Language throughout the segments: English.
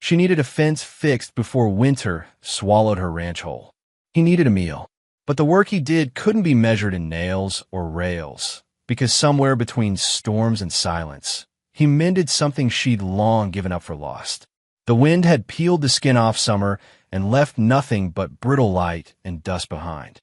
She needed a fence fixed before winter swallowed her ranch whole. He needed a meal, but the work he did couldn't be measured in nails or rails, because somewhere between storms and silence, he mended something she'd long given up for lost. The wind had peeled the skin off summer and left nothing but brittle light and dust behind.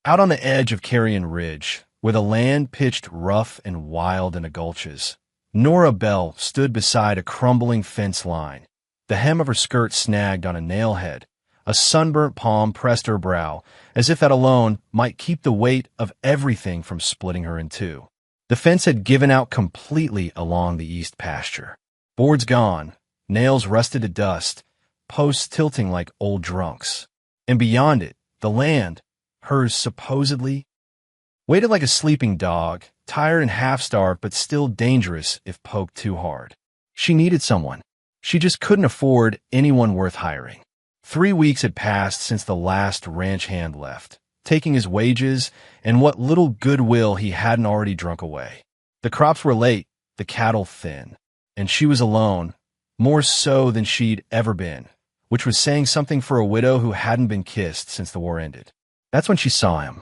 Out on the edge of Carrion Ridge, where the land pitched rough and wild in the gulches, Nora Bell stood beside a crumbling fence line. The hem of her skirt snagged on a nailhead. A sunburnt palm pressed her brow, as if that alone might keep the weight of everything from splitting her in two. The fence had given out completely along the east pasture. Boards gone, nails rusted to dust, posts tilting like old drunks. And beyond it, the land, hers supposedly, waited like a sleeping dog, tired and half-starved but still dangerous if poked too hard. She needed someone. She just couldn't afford anyone worth hiring. 3 weeks had passed since the last ranch hand left, taking his wages and what little goodwill he hadn't already drunk away. The crops were late, the cattle thin, and she was alone, more so than she'd ever been, which was saying something for a widow who hadn't been kissed since the war ended. That's when she saw him.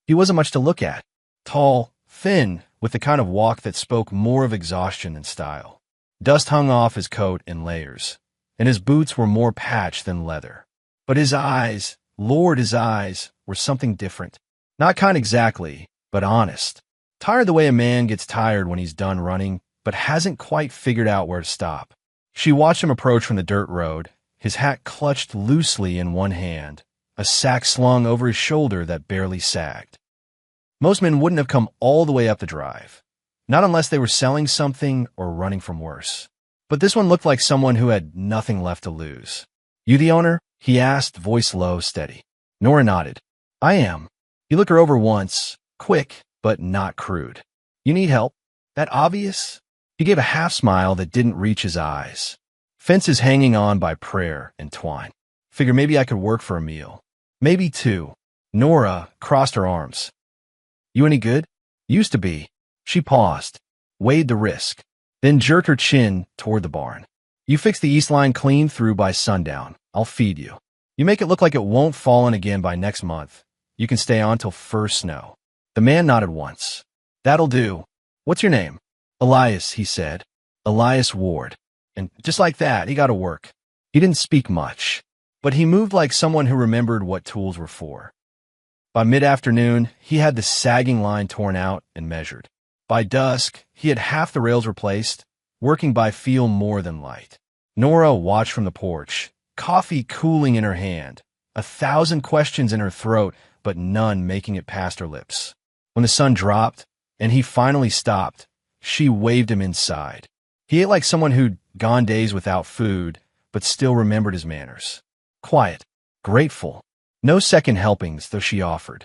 He wasn't much to look at. Tall, thin, with the kind of walk that spoke more of exhaustion than style. Dust hung off his coat in layers, and his boots were more patched than leather. But his eyes, Lord, his eyes, were something different. Not kind exactly, but honest. Tired the way a man gets tired when he's done running, but hasn't quite figured out where to stop. She watched him approach from the dirt road, his hat clutched loosely in one hand, a sack slung over his shoulder that barely sagged. Most men wouldn't have come all the way up the drive, not unless they were selling something or running from worse. But this one looked like someone who had nothing left to lose. "You the owner?" he asked, voice low, steady. Nora nodded. "I am." He looked her over once, quick, but not crude. "You need help? That obvious?" He gave a half-smile that didn't reach his eyes. "Fences hanging on by prayer and twine. Figure maybe I could work for a meal. Maybe two." Nora crossed her arms. "You any good?" "Used to be." She paused, weighed the risk, then jerked her chin toward the barn. "You fix the east line clean through by sundown. I'll feed you. You make it look like it won't fall in again by next month. You can stay on till first snow." The man nodded once. "That'll do. What's your name?" "Elias," he said. "Elias Ward." And just like that, he got to work. He didn't speak much, but he moved like someone who remembered what tools were for. By mid-afternoon, he had the sagging line torn out and measured. By dusk, he had half the rails replaced, working by feel more than light. Nora watched from the porch, coffee cooling in her hand, 1,000 questions in her throat, but none making it past her lips. When the sun dropped, and he finally stopped, she waved him inside. He ate like someone who'd gone days without food, but still remembered his manners. Quiet, grateful, no second helpings, though she offered.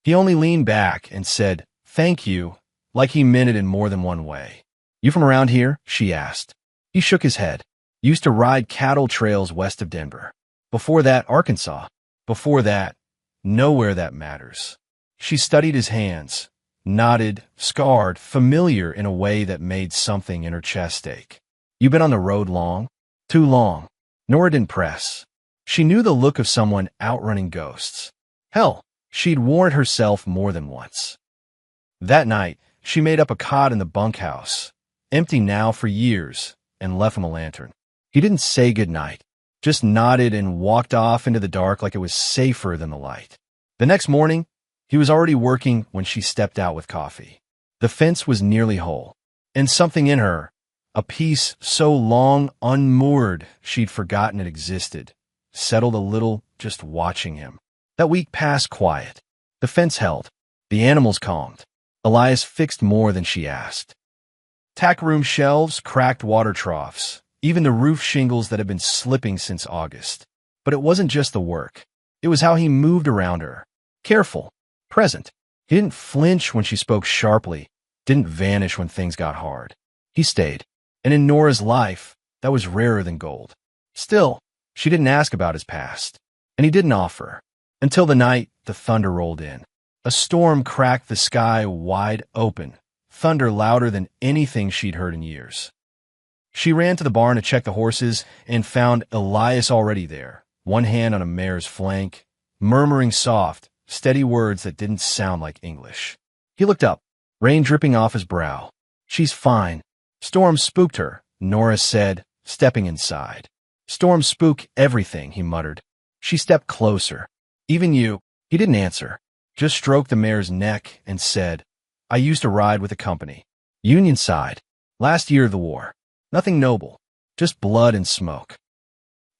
He only leaned back and said, "Thank you," like he meant it in more than one way. "You from around here?" she asked. He shook his head. "Used to ride cattle trails west of Denver. Before that, Arkansas. Before that, nowhere that matters." She studied his hands, nodded, scarred, familiar in a way that made something in her chest ache. "You been on the road long?" "Too long." Nora didn't press. She knew the look of someone outrunning ghosts. Hell, she'd warned herself more than once. That night, she made up a cot in the bunkhouse, empty now for years, and left him a lantern. He didn't say goodnight, just nodded and walked off into the dark like it was safer than the light. The next morning, he was already working when she stepped out with coffee. The fence was nearly whole, and something in her, a piece so long unmoored she'd forgotten it existed, settled a little just watching him. That week passed quiet. The fence held. The animals calmed. Elias fixed more than she asked. Tack room shelves, cracked water troughs, even the roof shingles that had been slipping since August. But it wasn't just the work. It was how he moved around her. Careful, present. He didn't flinch when she spoke sharply, didn't vanish when things got hard. He stayed. And in Nora's life, that was rarer than gold. Still, she didn't ask about his past, and he didn't offer, until the night the thunder rolled in. A storm cracked the sky wide open, thunder louder than anything she'd heard in years. She ran to the barn to check the horses and found Elias already there, one hand on a mare's flank, murmuring soft, steady words that didn't sound like English. He looked up, rain dripping off his brow. "She's fine. Storm spooked her," Nora said, stepping inside. "Storms spook everything," he muttered. She stepped closer. "Even you." He didn't answer, just stroked the mare's neck and said, "I used to ride with the company. Union side. Last year of the war. Nothing noble. Just blood and smoke.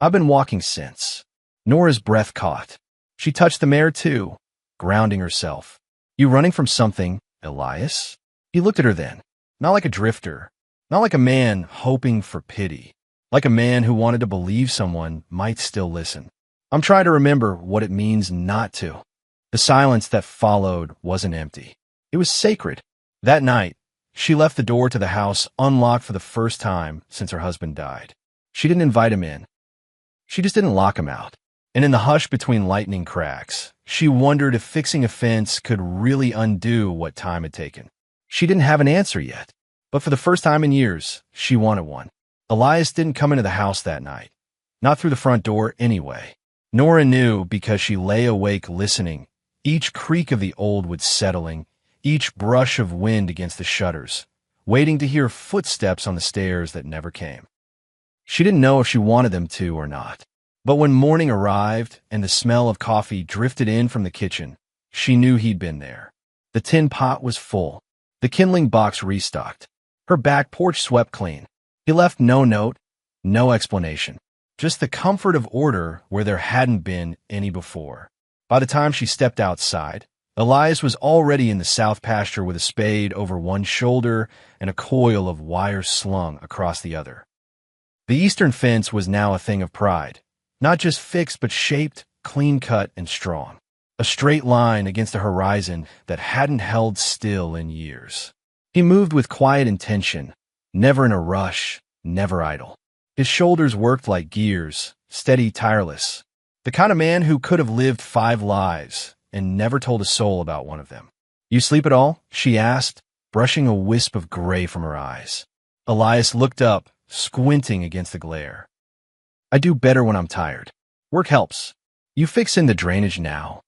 I've been walking since." Nora's breath caught. She touched the mare too, grounding herself. "You running from something, Elias?" He looked at her then, not like a drifter, not like a man hoping for pity, like a man who wanted to believe someone might still listen. "I'm trying to remember what it means not to." The silence that followed wasn't empty. It was sacred. That night, she left the door to the house unlocked for the first time since her husband died. She didn't invite him in. She just didn't lock him out. And in the hush between lightning cracks, she wondered if fixing a fence could really undo what time had taken. She didn't have an answer yet, but for the first time in years, she wanted one. Elias didn't come into the house that night. Not through the front door anyway. Nora knew because she lay awake listening, each creak of the old wood settling, each brush of wind against the shutters, waiting to hear footsteps on the stairs that never came. She didn't know if she wanted them to or not. But when morning arrived and the smell of coffee drifted in from the kitchen, she knew he'd been there. The tin pot was full, the kindling box restocked, her back porch swept clean. He left no note, no explanation, just the comfort of order where there hadn't been any before. By the time she stepped outside, Elias was already in the south pasture with a spade over one shoulder and a coil of wire slung across the other. The eastern fence was now a thing of pride. Not just fixed, but shaped, clean-cut, and strong. A straight line against a horizon that hadn't held still in years. He moved with quiet intention, never in a rush, never idle. His shoulders worked like gears, steady, tireless. The kind of man who could have lived 5 lives and never told a soul about one of them. "You sleep at all?" she asked, brushing a wisp of gray from her eyes. Elias looked up, squinting against the glare. "I do better when I'm tired. Work helps. You fix in the drainage now?"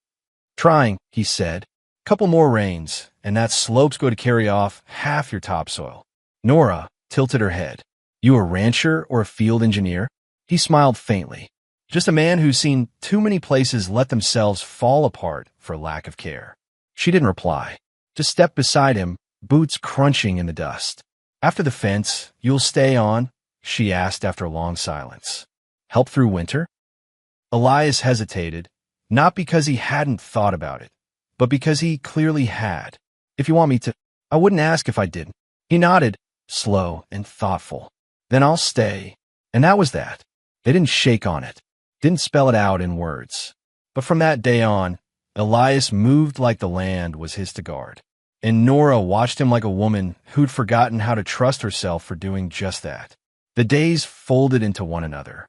"Trying," he said. "Couple more rains, and that slope's going to carry off half your topsoil." Nora tilted her head. "You a rancher or a field engineer?" He smiled faintly. "Just a man who's seen too many places let themselves fall apart for lack of care." She didn't reply. Just stepped beside him, boots crunching in the dust. "After the fence, you'll stay on?" she asked after a long silence. "Help through winter?" Elias hesitated, not because he hadn't thought about it, but because he clearly had. "If you want me to, I wouldn't ask if I didn't." He nodded, slow and thoughtful. "Then I'll stay." And that was that. They didn't shake on it, didn't spell it out in words. But from that day on, Elias moved like the land was his to guard. And Nora watched him like a woman who'd forgotten how to trust herself for doing just that. The days folded into one another.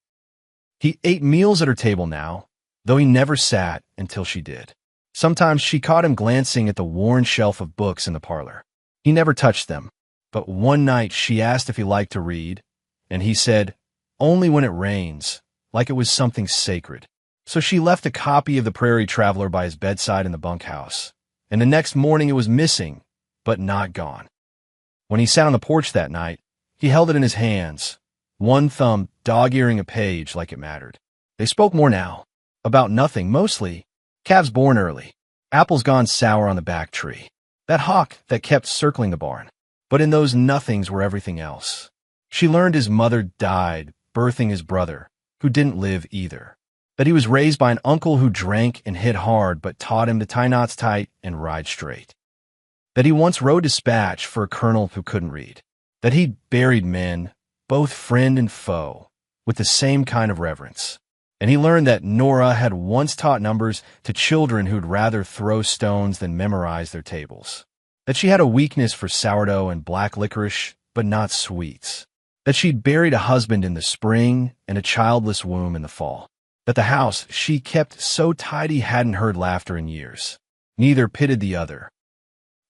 He ate meals at her table now, though he never sat until she did. Sometimes she caught him glancing at the worn shelf of books in the parlor. He never touched them, but one night she asked if he liked to read, and he said, "Only when it rains," like it was something sacred. So she left a copy of The Prairie Traveler by his bedside in the bunkhouse, and the next morning it was missing, but not gone. When he sat on the porch that night, he held it in his hands, one thumb dog-earing a page like it mattered. They spoke more now, about nothing, mostly. Calves born early, apples gone sour on the back tree, that hawk that kept circling the barn. But in those nothings were everything else. She learned his mother died, birthing his brother, who didn't live either. That he was raised by an uncle who drank and hit hard but taught him to tie knots tight and ride straight. That he once rode dispatch for a colonel who couldn't read. That he'd buried men, both friend and foe, with the same kind of reverence. And he learned that Nora had once taught numbers to children who'd rather throw stones than memorize their tables. That she had a weakness for sourdough and black licorice, but not sweets. That she'd buried a husband in the spring and a childless womb in the fall. That the house she kept so tidy hadn't heard laughter in years. Neither pitied the other.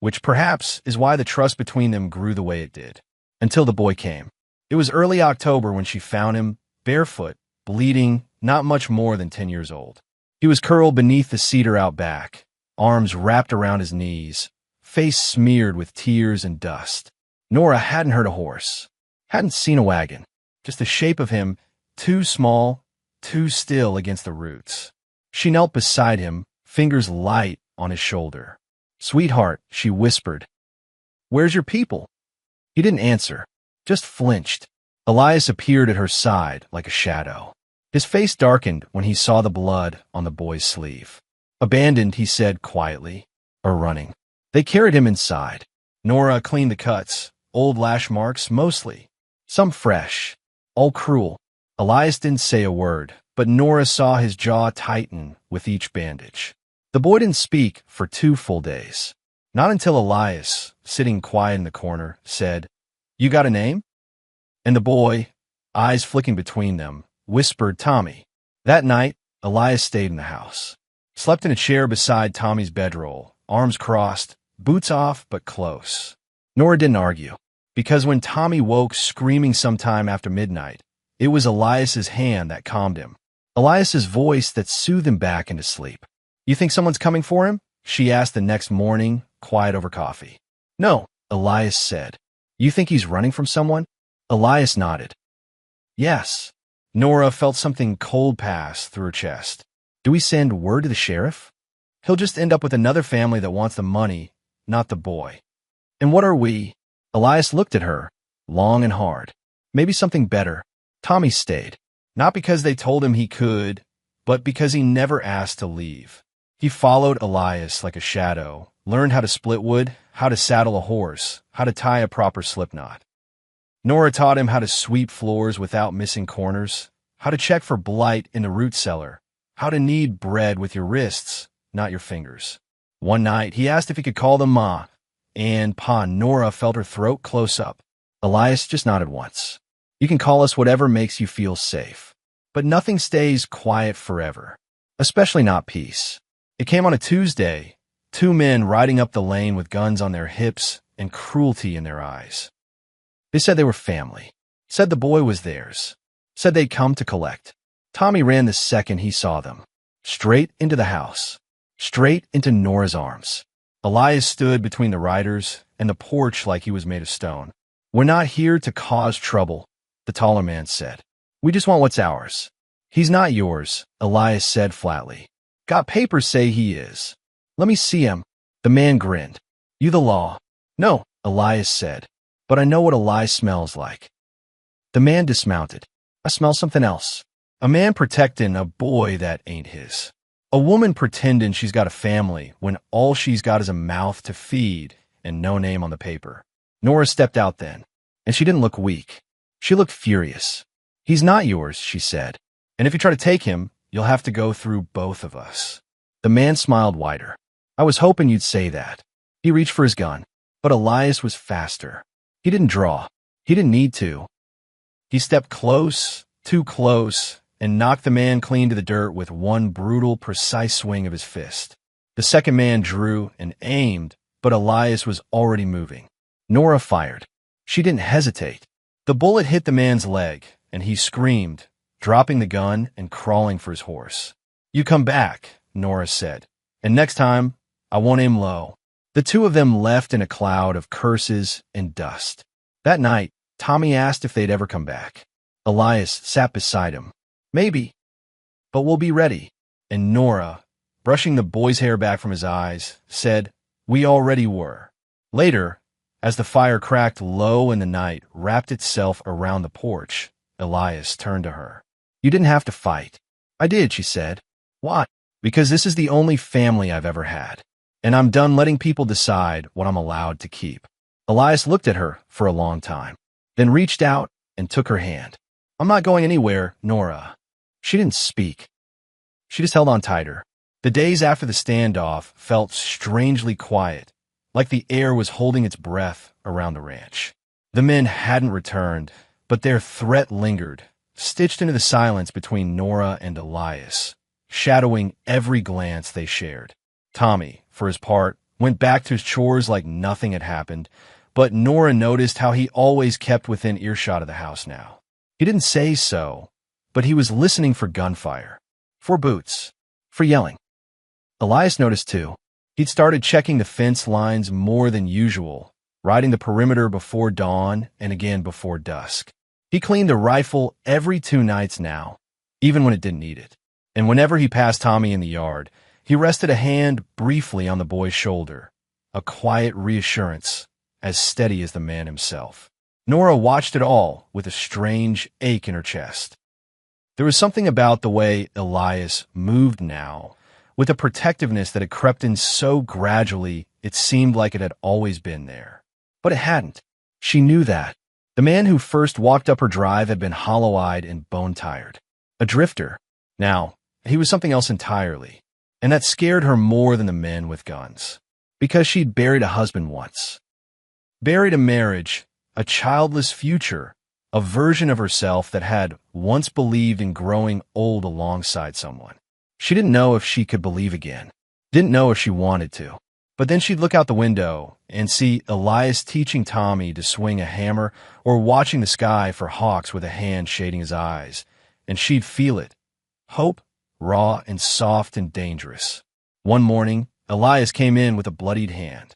Which perhaps is why the trust between them grew the way it did. Until the boy came. It was early October when she found him, barefoot, bleeding, not much more than 10 years old. He was curled beneath the cedar out back, arms wrapped around his knees, face smeared with tears and dust. Nora hadn't heard a horse, hadn't seen a wagon, just the shape of him, too small, too still against the roots. She knelt beside him, fingers light on his shoulder. "Sweetheart," she whispered, "where's your people?" He didn't answer, just flinched. Elias appeared at her side like a shadow. His face darkened when he saw the blood on the boy's sleeve. "Abandoned," he said quietly, "or running." They carried him inside. Nora cleaned the cuts, old lash marks mostly, some fresh, all cruel. Elias didn't say a word, but Nora saw his jaw tighten with each bandage. The boy didn't speak for 2 full days. Not until Elias, sitting quiet in the corner, said, "You got a name?" And the boy, eyes flicking between them, whispered, "Tommy." That night, Elias stayed in the house. Slept in a chair beside Tommy's bedroll, arms crossed, boots off but close. Nora didn't argue, because when Tommy woke screaming sometime after midnight, it was Elias's hand that calmed him. Elias's voice that soothed him back into sleep. "You think someone's coming for him?" she asked the next morning, quiet over coffee. "No," Elias said. "You think he's running from someone?" Elias nodded. "Yes." Nora felt something cold pass through her chest. "Do we send word to the sheriff? He'll just end up with another family that wants the money, not the boy." "And what are we?" Elias looked at her, long and hard. "Maybe something better." Tommy stayed, not because they told him he could, but because he never asked to leave. He followed Elias like a shadow, learned how to split wood, how to saddle a horse, how to tie a proper slipknot. Nora taught him how to sweep floors without missing corners, how to check for blight in the root cellar, how to knead bread with your wrists, not your fingers. One night, he asked if he could call them Ma, and Pa. Nora felt her throat close up. Elias just nodded once. "You can call us whatever makes you feel safe. But nothing stays quiet forever, especially not peace." It came on a Tuesday, 2 men riding up the lane with guns on their hips and cruelty in their eyes. They said they were family, said the boy was theirs, said they'd come to collect. Tommy ran the second he saw them, straight into the house, straight into Nora's arms. Elias stood between the riders and the porch like he was made of stone. "We're not here to cause trouble," the taller man said. "We just want what's ours." "He's not yours," Elias said flatly. "Got papers say he is." "Let me see him." The man grinned. "You the law?" "No," Elias said, "but I know what a lie smells like." The man dismounted. "I smell something else. A man protecting a boy that ain't his. A woman pretending she's got a family when all she's got is a mouth to feed and no name on the paper." Nora stepped out then, and she didn't look weak. She looked furious. "He's not yours," she said, "and if you try to take him, you'll have to go through both of us." The man smiled wider. "I was hoping you'd say that." He reached for his gun, but Elias was faster. He didn't draw. He didn't need to. He stepped close, too close, and knocked the man clean to the dirt with one brutal, precise swing of his fist. The second man drew and aimed, but Elias was already moving. Nora fired. She didn't hesitate. The bullet hit the man's leg, and he screamed, dropping the gun and crawling for his horse. "You come back," Nora said, "and next time, I won't aim low." The 2 of them left in a cloud of curses and dust. That night, Tommy asked if they'd ever come back. Elias sat beside him. "Maybe, but we'll be ready." And Nora, brushing the boy's hair back from his eyes, said, "We already were." Later, as the fire cracked low in the night, wrapped itself around the porch, Elias turned to her. "You didn't have to fight." "I did," she said. "Why?" "Because this is the only family I've ever had, and I'm done letting people decide what I'm allowed to keep." Elias looked at her for a long time, then reached out and took her hand. "I'm not going anywhere, Nora." She didn't speak. She just held on tighter. The days after the standoff felt strangely quiet, like the air was holding its breath around the ranch. The men hadn't returned, but their threat lingered, stitched into the silence between Nora and Elias, shadowing every glance they shared. Tommy, for his part, went back to his chores like nothing had happened, but Nora noticed how he always kept within earshot of the house now. He didn't say so, but he was listening for gunfire, for boots, for yelling. Elias noticed too. He'd started checking the fence lines more than usual, riding the perimeter before dawn and again before dusk. He cleaned the rifle every 2 nights now, even when it didn't need it. And whenever he passed Tommy in the yard, he rested a hand briefly on the boy's shoulder, a quiet reassurance, as steady as the man himself. Nora watched it all with a strange ache in her chest. There was something about the way Elias moved now, with a protectiveness that had crept in so gradually it seemed like it had always been there. But it hadn't. She knew that. The man who first walked up her drive had been hollow-eyed and bone-tired. A drifter. Now, he was something else entirely. And that scared her more than the men with guns. Because she'd buried a husband once. Buried a marriage, a childless future, a version of herself that had once believed in growing old alongside someone. She didn't know if she could believe again. Didn't know if she wanted to. But then she'd look out the window and see Elias teaching Tommy to swing a hammer or watching the sky for hawks with a hand shading his eyes. And she'd feel it. Hope, raw and soft and dangerous. One morning, Elias came in with a bloodied hand.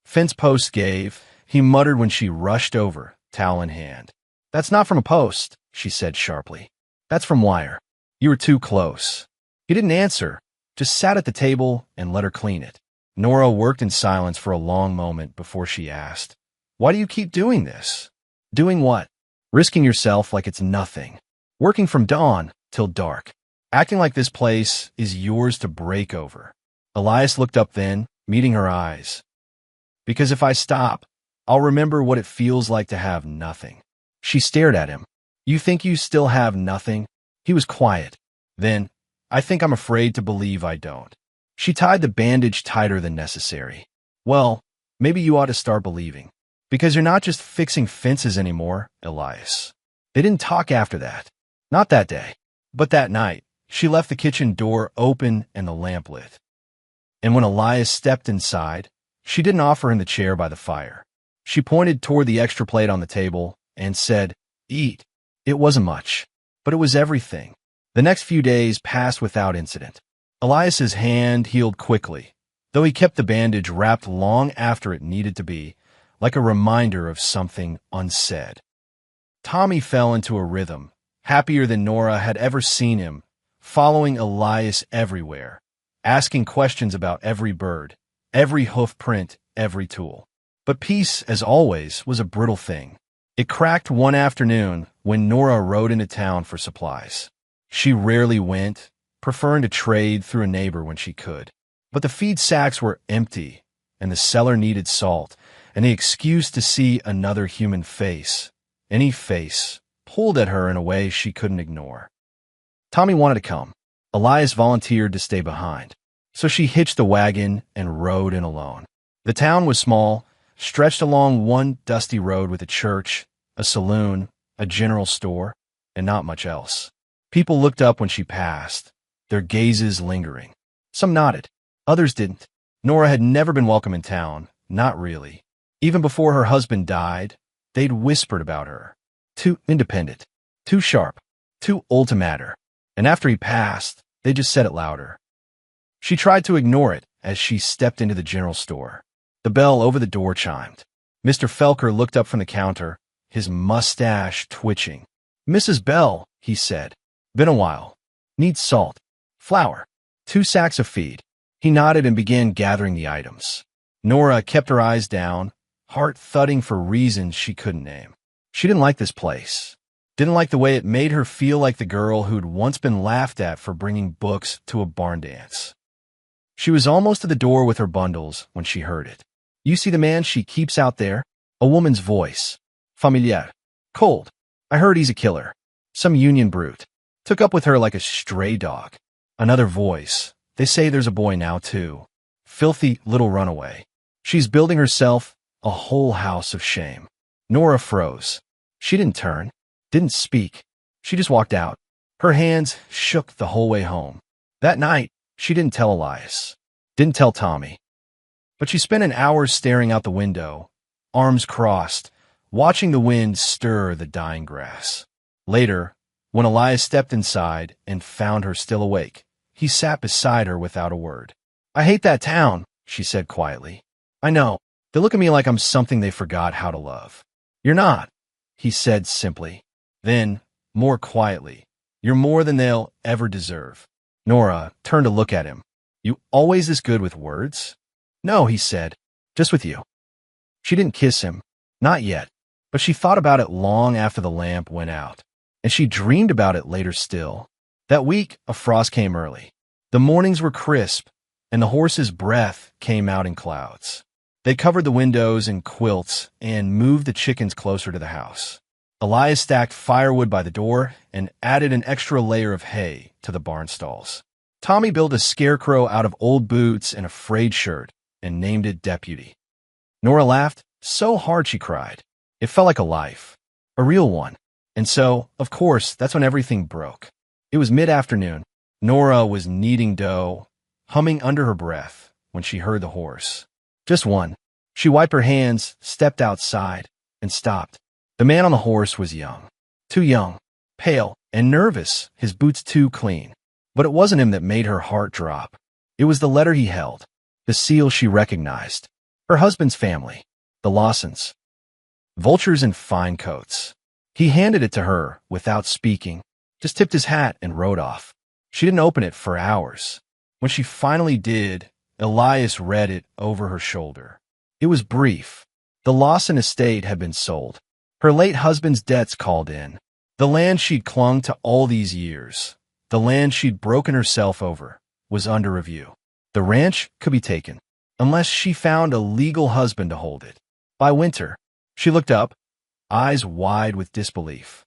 Fence post gave, he muttered when she rushed over, towel in hand. That's not from a post, she said sharply. That's from wire. You were too close. He didn't answer, just sat at the table and let her clean it. Nora worked in silence for a long moment before she asked, "Why do you keep doing this?" "Doing what?" "Risking yourself like it's nothing. Working from dawn till dark. Acting like this place is yours to break over." Elias looked up then, meeting her eyes. "Because if I stop, I'll remember what it feels like to have nothing." She stared at him. "You think you still have nothing?" He was quiet. Then, "I think I'm afraid to believe I don't." She tied the bandage tighter than necessary. "Well, maybe you ought to start believing. Because you're not just fixing fences anymore, Elias." They didn't talk after that. Not that day. But that night, she left the kitchen door open and the lamp lit. And when Elias stepped inside, she didn't offer him the chair by the fire. She pointed toward the extra plate on the table and said, "Eat." It wasn't much, but it was everything. The next few days passed without incident. Elias's hand healed quickly, though he kept the bandage wrapped long after it needed to be, like a reminder of something unsaid. Tommy fell into a rhythm, happier than Nora had ever seen him, following Elias everywhere, asking questions about every bird, every hoof print, every tool. But peace, as always, was a brittle thing. It cracked one afternoon when Nora rode into town for supplies. She rarely went, preferring to trade through a neighbor when she could. But the feed sacks were empty, and the cellar needed salt, and the excuse to see another human face, any face, pulled at her in a way she couldn't ignore. Tommy wanted to come. Elias volunteered to stay behind. So she hitched the wagon and rode in alone. The town was small, stretched along one dusty road with a church, a saloon, a general store, and not much else. People looked up when she passed, their gazes lingering. Some nodded. Others didn't. Nora had never been welcome in town, not really. Even before her husband died, they'd whispered about her. Too independent, too sharp, too old to matter. And after he passed, they just said it louder. She tried to ignore it as she stepped into the general store. The bell over the door chimed. Mr. Felker looked up from the counter, his mustache twitching. "Mrs. Bell," he said. "Been a while. Needs salt. Flour. 2 sacks of feed." He nodded and began gathering the items. Nora kept her eyes down, heart thudding for reasons she couldn't name. She didn't like this place. Didn't like the way it made her feel like the girl who'd once been laughed at for bringing books to a barn dance. She was almost to the door with her bundles when she heard it. "You see the man she keeps out there?" A woman's voice. Familiar. Cold. "I heard he's a killer. Some union brute. Took up with her like a stray dog." Another voice. "They say there's a boy now, too. Filthy little runaway. She's building herself a whole house of shame." Nora froze. She didn't turn, didn't speak. She just walked out. Her hands shook the whole way home. That night, she didn't tell Elias. Didn't tell Tommy. But she spent an hour staring out the window, arms crossed, watching the wind stir the dying grass. Later, when Elias stepped inside and found her still awake, he sat beside her without a word. "I hate that town," she said quietly. "I know. They look at me like I'm something they forgot how to love." "You're not," he said simply. Then, more quietly, "You're more than they'll ever deserve." Nora turned to look at him. "You always this good with words?" "No," he said, "just with you." She didn't kiss him, not yet, but she thought about it long after the lamp went out, and she dreamed about it later still. That week, a frost came early. The mornings were crisp, and the horse's breath came out in clouds. They covered the windows in quilts and moved the chickens closer to the house. Elias stacked firewood by the door and added an extra layer of hay to the barn stalls. Tommy built a scarecrow out of old boots and a frayed shirt and named it Deputy. Nora laughed so hard she cried. It felt like a life, a real one. And so, of course, that's when everything broke. It was mid-afternoon. Nora was kneading dough, humming under her breath when she heard the horse. Just one. She wiped her hands, stepped outside, and stopped. The man on the horse was young. Too young, pale, and nervous, his boots too clean. But it wasn't him that made her heart drop. It was the letter he held, the seal she recognized. Her husband's family, the Lawsons. Vultures in fine coats. He handed it to her without speaking, just tipped his hat and rode off. She didn't open it for hours. When she finally did, Elias read it over her shoulder. It was brief. The Lawson estate had been sold. Her late husband's debts called in. The land she'd clung to all these years, the land she'd broken herself over, was under review. The ranch could be taken, unless she found a legal husband to hold it. By winter, she looked up, eyes wide with disbelief.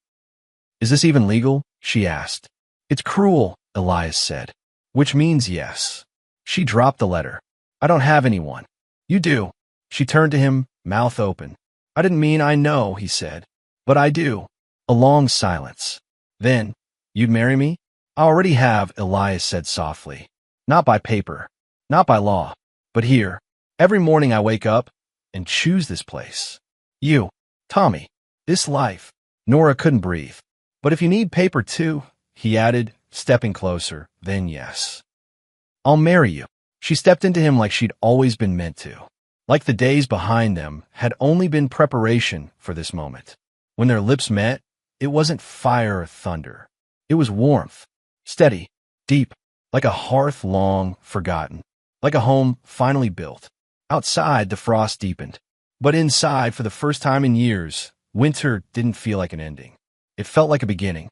"Is this even legal?" she asked. "It's cruel," Elias said, which means yes. She dropped the letter. "I don't have anyone." "You do." She turned to him, mouth open. "I didn't mean I know," he said. "But I do." A long silence. Then, "You'd marry me?" "I already have," Elias said softly. "Not by paper, not by law, but here. Every morning I wake up and choose this place. You, Tommy, this life." Nora couldn't breathe. "But if you need paper too," he added, stepping closer, "then yes. I'll marry you." She stepped into him like she'd always been meant to. Like the days behind them had only been preparation for this moment. When their lips met, it wasn't fire or thunder. It was warmth, steady, deep, like a hearth long forgotten, like a home finally built. Outside, the frost deepened. But inside, for the first time in years, winter didn't feel like an ending. It felt like a beginning.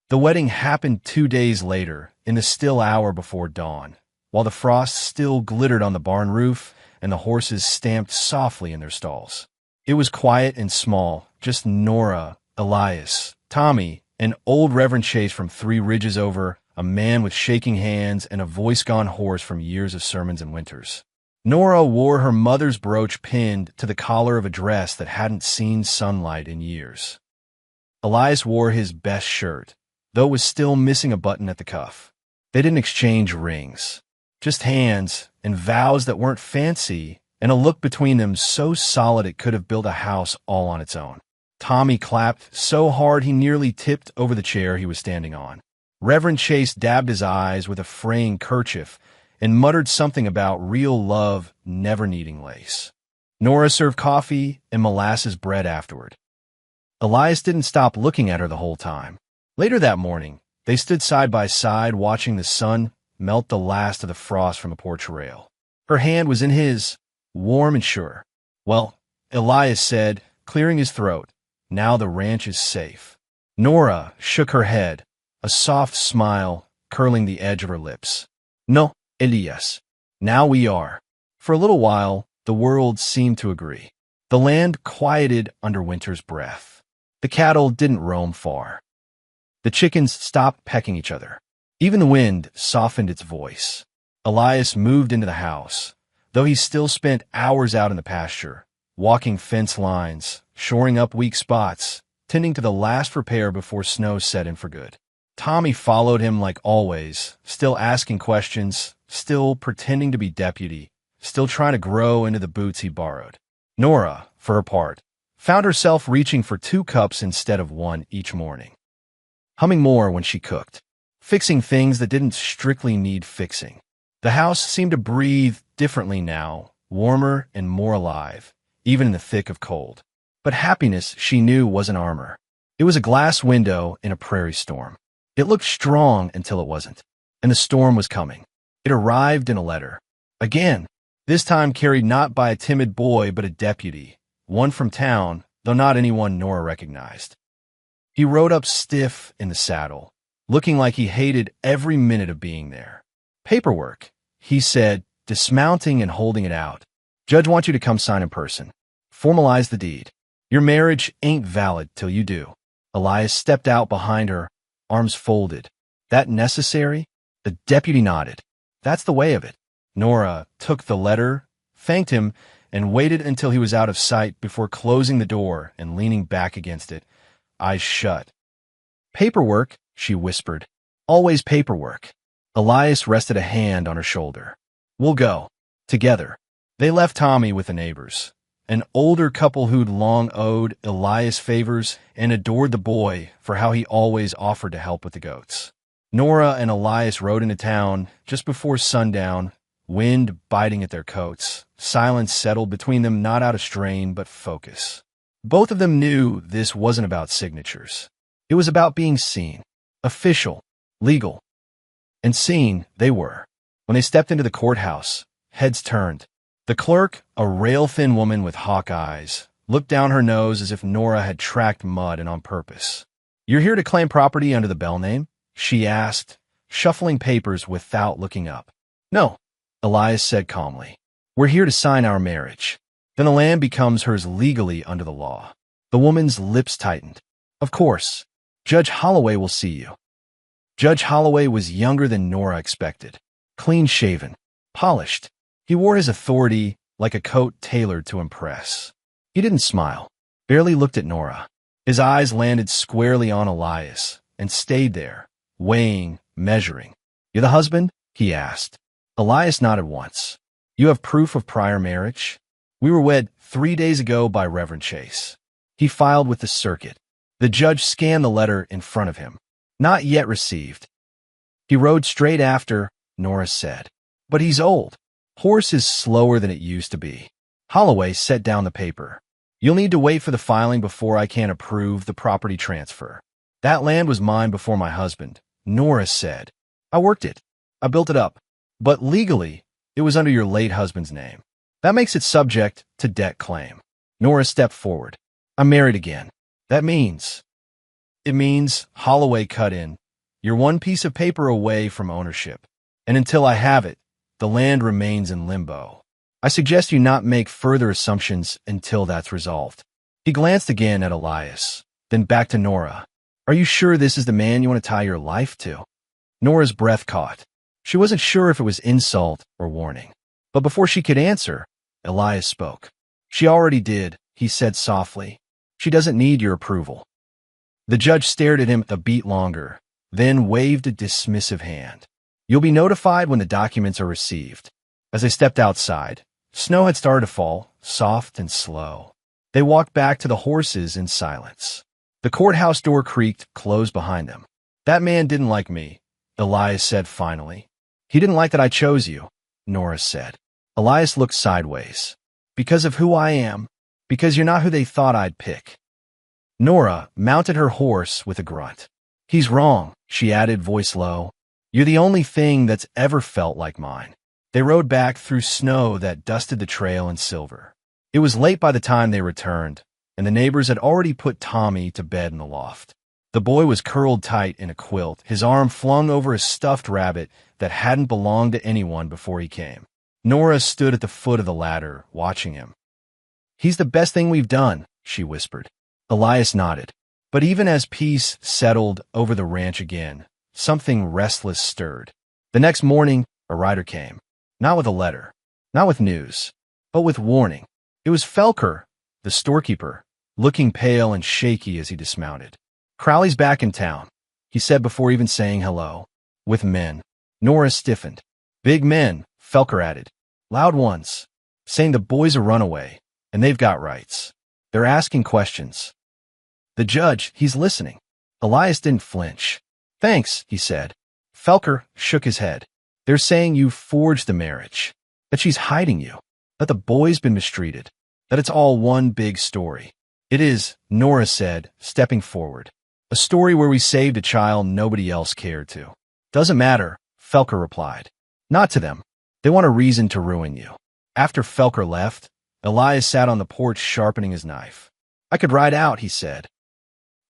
The wedding happened 2 days later, in the still hour before dawn, while the frost still glittered on the barn roof and the horses stamped softly in their stalls. It was quiet and small, just Nora, Elias, Tommy, and old Reverend Chase from 3 ridges over, a man with shaking hands and a voice gone hoarse from years of sermons and winters. Nora wore her mother's brooch pinned to the collar of a dress that hadn't seen sunlight in years. Elias wore his best shirt, though it was still missing a button at the cuff. They didn't exchange rings, just hands and vows that weren't fancy, and a look between them so solid it could have built a house all on its own. Tommy clapped so hard he nearly tipped over the chair he was standing on. Reverend Chase dabbed his eyes with a fraying kerchief and muttered something about real love never needing lace. Nora served coffee and molasses bread afterward. Elias didn't stop looking at her the whole time. Later that morning, they stood side by side watching the sun melt the last of the frost from the porch rail. Her hand was in his, warm and sure. "Well," Elias said, clearing his throat, "now the ranch is safe." Nora shook her head, a soft smile curling the edge of her lips. "No, Elias. Now we are." For a little while, the world seemed to agree. The land quieted under winter's breath. The cattle didn't roam far. The chickens stopped pecking each other. Even the wind softened its voice. Elias moved into the house, though he still spent hours out in the pasture, walking fence lines, shoring up weak spots, tending to the last repair before snow set in for good. Tommy followed him like always, still asking questions, still pretending to be deputy, still trying to grow into the boots he borrowed. Nora, for her part, found herself reaching for 2 cups instead of one each morning, humming more when she cooked, fixing things that didn't strictly need fixing. The house seemed to breathe differently now, warmer and more alive, even in the thick of cold. But happiness, she knew, wasn't armor. It was a glass window in a prairie storm. It looked strong until it wasn't, and the storm was coming. It arrived in a letter. Again, this time carried not by a timid boy but a deputy, one from town, though not anyone Nora recognized. He rode up stiff in the saddle, looking like he hated every minute of being there. "Paperwork," he said, dismounting and holding it out. "Judge wants you to come sign in person. Formalize the deed. Your marriage ain't valid till you do." Elias stepped out behind her, arms folded. "That necessary?" The deputy nodded. "That's the way of it." Nora took the letter, thanked him, and waited until he was out of sight before closing the door and leaning back against it, eyes shut. "Paperwork," she whispered. "Always paperwork." Elias rested a hand on her shoulder. "We'll go. Together." They left Tommy with the neighbors, an older couple who'd long owed Elias favors and adored the boy for how he always offered to help with the goats. Nora and Elias rode into town just before sundown, wind biting at their coats. Silence settled between them, not out of strain, but focus. Both of them knew this wasn't about signatures. It was about being seen. Official. Legal. And seen they were. When they stepped into the courthouse, heads turned. The clerk, a rail-thin woman with hawk eyes, looked down her nose as if Nora had tracked mud and on purpose. "You're here to claim property under the Bell name?" she asked, shuffling papers without looking up. "No," Elias said calmly. "We're here to sign our marriage. Then the land becomes hers legally under the law." The woman's lips tightened. "Of course. Judge Holloway will see you." Judge Holloway was younger than Nora expected. Clean-shaven. Polished. He wore his authority like a coat tailored to impress. He didn't smile. Barely looked at Nora. His eyes landed squarely on Elias and stayed there, weighing, measuring. "You're the husband?" he asked. Elias nodded once. "You have proof of prior marriage?" "We were wed 3 days ago by Reverend Chase." He filed with the circuit. The judge scanned the letter in front of him. "Not yet received." "He rode straight after," Nora said. "But he's old. Horse is slower than it used to be." Holloway set down the paper. "You'll need to wait for the filing before I can approve the property transfer. That land was mine before my husband," Nora said. "I worked it. I built it up. But legally, it was under your late husband's name. That makes it subject to debt claim." Nora stepped forward. "I'm married again. That means—" "It means," Holloway cut in, "you're one piece of paper away from ownership. And until I have it, the land remains in limbo. I suggest you not make further assumptions until that's resolved." He glanced again at Elias, then back to Nora. "Are you sure this is the man you want to tie your life to?" Nora's breath caught. She wasn't sure if it was insult or warning. But before she could answer, Elias spoke. "She already did," he said softly. "She doesn't need your approval." The judge stared at him a beat longer, then waved a dismissive hand. "You'll be notified when the documents are received." As they stepped outside, snow had started to fall, soft and slow. They walked back to the horses in silence. The courthouse door creaked, closed behind them. "That man didn't like me," Elias said finally. "He didn't like that I chose you," Nora said. Elias looked sideways. "Because of who I am? Because you're not who they thought I'd pick." Nora mounted her horse with a grunt. "He's wrong," she added, voice low. "You're the only thing that's ever felt like mine." They rode back through snow that dusted the trail in silver. It was late by the time they returned, and the neighbors had already put Tommy to bed in the loft. The boy was curled tight in a quilt, his arm flung over a stuffed rabbit that hadn't belonged to anyone before he came. Nora stood at the foot of the ladder, watching him. "He's the best thing we've done," she whispered. Elias nodded. But even as peace settled over the ranch again, something restless stirred. The next morning, a rider came. Not with a letter, not with news, but with warning. It was Felker, the storekeeper, looking pale and shaky as he dismounted. "Crowley's back in town," he said before even saying hello. "With men." Nora stiffened. "Big men," Felker added. "Loud ones. Saying the boy's a runaway, and they've got rights. They're asking questions. The judge, he's listening. Elias didn't flinch. Thanks, he said. Felker shook his head. They're saying you forged the marriage, that she's hiding you, that the boy's been mistreated, that it's all one big story. It is, Nora said, stepping forward. A story where we saved a child nobody else cared to. Doesn't matter, Felker replied. Not to them. They want a reason to ruin you. After Felker left, Elias sat on the porch sharpening his knife. I could ride out, he said.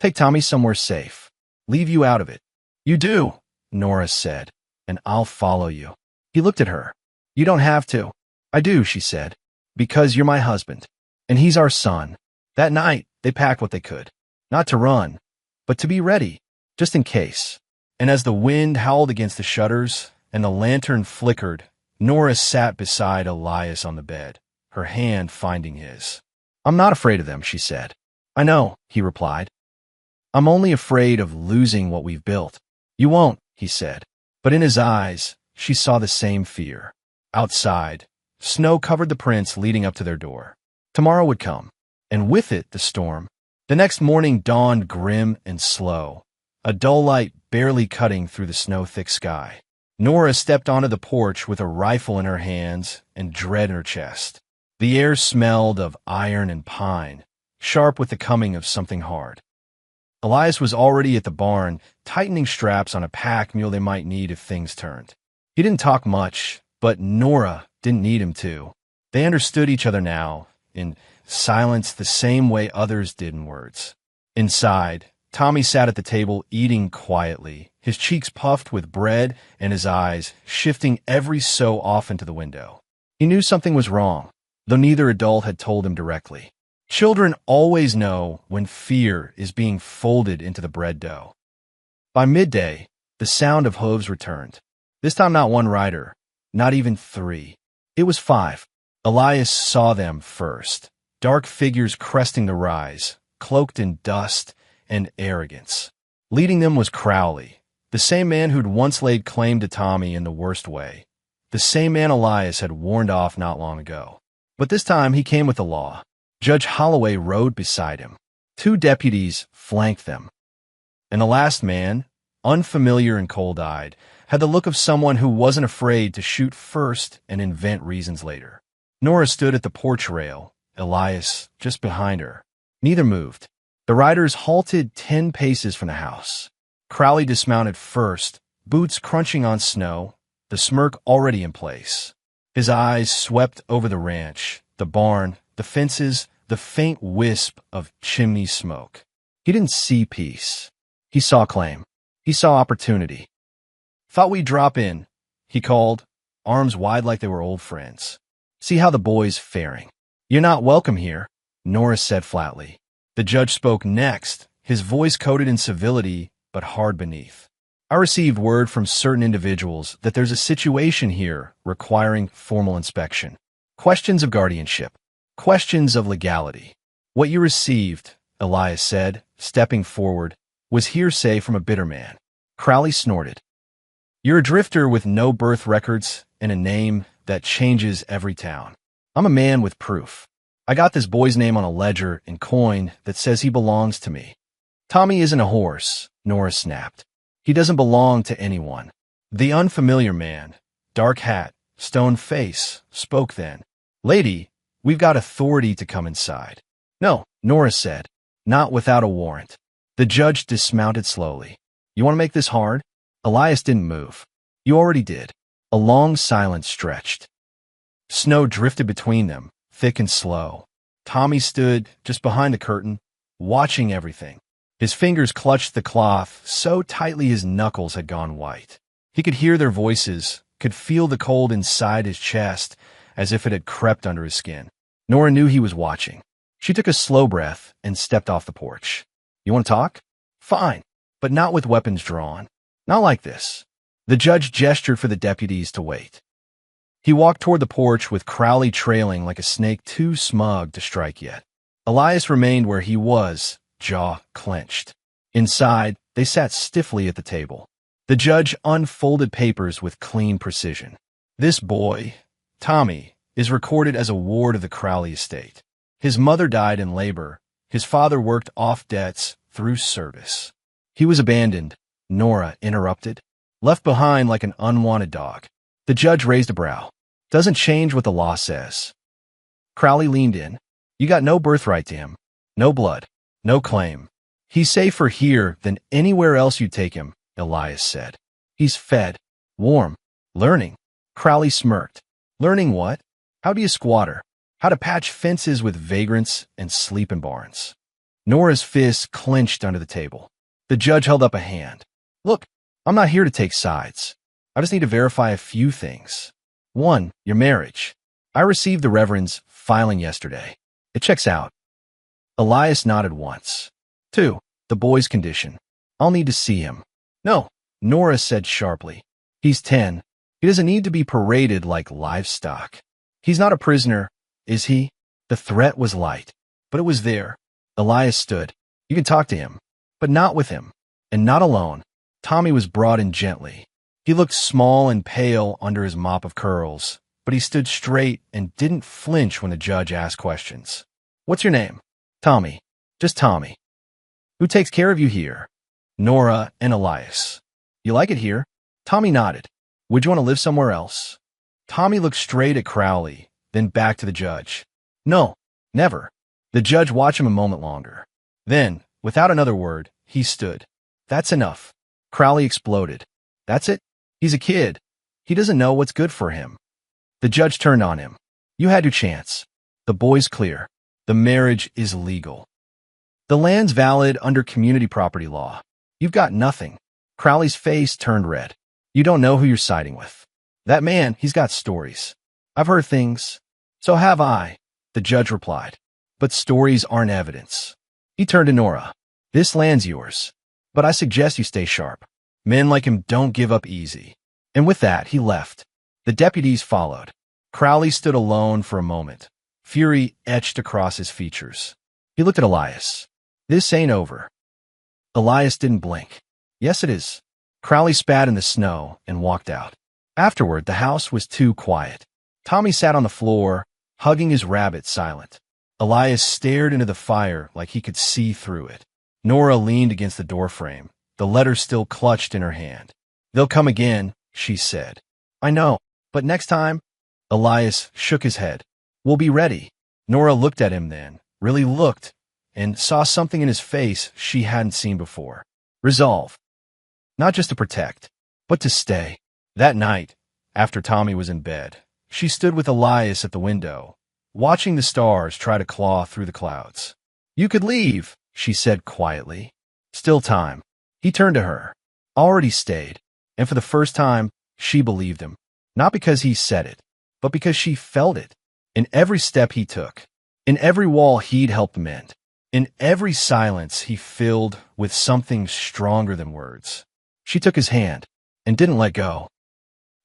Take Tommy somewhere safe. Leave you out of it. You do, Nora said, and I'll follow you. He looked at her. You don't have to. I do, she said, because you're my husband, and he's our son. That night, they packed what they could. Not to run, but to be ready, just in case. And as the wind howled against the shutters and the lantern flickered, Nora sat beside Elias on the bed, her hand finding his. I'm not afraid of them, she said. I know, he replied. I'm only afraid of losing what we've built. You won't, he said. But in his eyes, she saw the same fear. Outside, snow covered the prints leading up to their door. Tomorrow would come, and with it the storm. The next morning dawned grim and slow, a dull light barely cutting through the snow-thick sky. Nora stepped onto the porch with a rifle in her hands and dread in her chest. The air smelled of iron and pine, sharp with the coming of something hard. Elias was already at the barn, tightening straps on a pack mule they might need if things turned. He didn't talk much, but Nora didn't need him to. They understood each other now, in silence the same way others did in words. Inside, Tommy sat at the table eating quietly, his cheeks puffed with bread and his eyes shifting every so often to the window. He knew something was wrong, though neither adult had told him directly. Children always know when fear is being folded into the bread dough. By midday, the sound of hooves returned. This time not one rider, not even three. It was 5. Elias saw them first, dark figures cresting the rise, cloaked in dust and arrogance. Leading them was Crowley, the same man who'd once laid claim to Tommy in the worst way, the same man Elias had warned off not long ago. But this time he came with the law. Judge Holloway rode beside him. 2 deputies flanked them. And the last man, unfamiliar and cold-eyed, had the look of someone who wasn't afraid to shoot first and invent reasons later. Nora stood at the porch rail, Elias just behind her. Neither moved. The riders halted 10 paces from the house. Crowley dismounted first, boots crunching on snow, the smirk already in place. His eyes swept over the ranch, the barn, the fences, the faint wisp of chimney smoke. He didn't see peace. He saw claim. He saw opportunity. Thought we'd drop in, he called, arms wide like they were old friends. See how the boy's faring. You're not welcome here, Nora said flatly. The judge spoke next, his voice coated in civility but hard beneath. I received word from certain individuals that there's a situation here requiring formal inspection. Questions of guardianship. Questions of legality. What you received, Elias said, stepping forward, was hearsay from a bitter man. Crowley snorted. You're a drifter with no birth records and a name that changes every town. I'm a man with proof. I got this boy's name on a ledger and coin that says he belongs to me. Tommy isn't a horse, Nora snapped. He doesn't belong to anyone. The unfamiliar man, dark hat, stone face, spoke then. Lady, we've got authority to come inside. No, Nora said, not without a warrant. The judge dismounted slowly. You want to make this hard? Elias didn't move. You already did. A long silence stretched. Snow drifted between them, thick and slow. Tommy stood just behind the curtain, watching everything. His fingers clutched the cloth so tightly his knuckles had gone white. He could hear their voices, could feel the cold inside his chest as if it had crept under his skin. Nora knew he was watching. She took a slow breath and stepped off the porch. You want to talk? Fine, but not with weapons drawn. Not like this. The judge gestured for the deputies to wait. He walked toward the porch with Crowley trailing like a snake too smug to strike yet. Elias remained where he was, jaw clenched. Inside, they sat stiffly at the table. The judge unfolded papers with clean precision. This boy, Tommy, is recorded as a ward of the Crowley estate. His mother died in labor. His father worked off debts through service. He was abandoned, Nora interrupted, left behind like an unwanted dog. The judge raised a brow. Doesn't change what the law says. Crowley leaned in. You got no birthright to him. No blood. No claim. He's safer here than anywhere else you take him, Elias said. He's fed. Warm. Learning. Crowley smirked. Learning what? How to be a squatter. How to patch fences with vagrants and sleep in barns. Nora's fists clenched under the table. The judge held up a hand. Look, I'm not here to take sides. I just need to verify a few things. 1, your marriage. I received the Reverend's filing yesterday. It checks out. Elias nodded once. 2, the boy's condition. I'll need to see him. No, Nora said sharply. He's 10. He doesn't need to be paraded like livestock. He's not a prisoner, is he? The threat was light, but it was there. Elias stood. You can talk to him, but not with him, and not alone. Tommy was brought in gently. He looked small and pale under his mop of curls, but he stood straight and didn't flinch when the judge asked questions. What's your name? Tommy. Just Tommy. Who takes care of you here? Nora and Elias. You like it here? Tommy nodded. Would you want to live somewhere else? Tommy looked straight at Crowley, then back to the judge. No, never. The judge watched him a moment longer. Then, without another word, he stood. That's enough. Crowley exploded. That's it? He's a kid. He doesn't know what's good for him. The judge turned on him. You had your chance. The boy's clear. The marriage is legal. The land's valid under community property law. You've got nothing. Crowley's face turned red. You don't know who you're siding with. That man, he's got stories. I've heard things. So have I, the judge replied. But stories aren't evidence. He turned to Nora. This land's yours. But I suggest you stay sharp. Men like him don't give up easy. And with that, he left. The deputies followed. Crowley stood alone for a moment. Fury etched across his features. He looked at Elias. This ain't over. Elias didn't blink. Yes, it is. Crowley spat in the snow and walked out. Afterward, the house was too quiet. Tommy sat on the floor, hugging his rabbit, silent. Elias stared into the fire like he could see through it. Nora leaned against the doorframe, the letter still clutched in her hand. They'll come again, she said. I know, but next time... Elias shook his head. We'll be ready. Nora looked at him then, really looked, and saw something in his face she hadn't seen before. Resolve. Not just to protect, but to stay. That night, after Tommy was in bed, she stood with Elias at the window, watching the stars try to claw through the clouds. You could leave, she said quietly. Still time. He turned to her. Already stayed. And for the first time, she believed him. Not because he said it, but because she felt it. In every step he took. In every wall he'd helped mend. In every silence he filled with something stronger than words. She took his hand and didn't let go.